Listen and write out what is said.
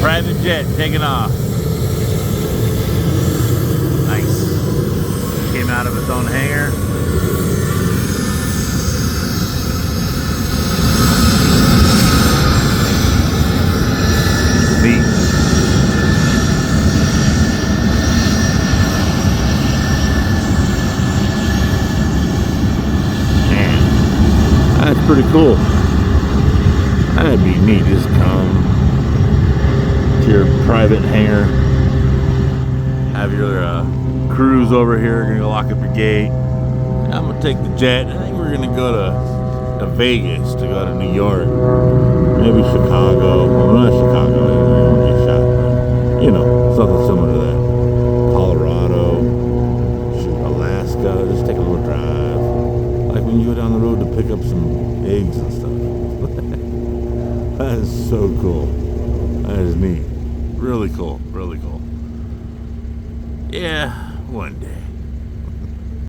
Private jet taking off. Nice. Came out of its own hangar. Neat. Man, that's pretty cool. That'd be neat. Just come to your private hangar, have your cruise over here. Gonna go lock up your gate. I'm gonna take the jet. I think we're gonna go to Vegas to go to New York, maybe Chicago. Well, not Chicago. You don't get shot, but, you know, something similar to that. Colorado, shoot, Alaska. Just take a little drive, like when you go down the road to pick up some eggs and stuff. That is so cool. That is neat. Really cool. Really cool. Yeah, one day.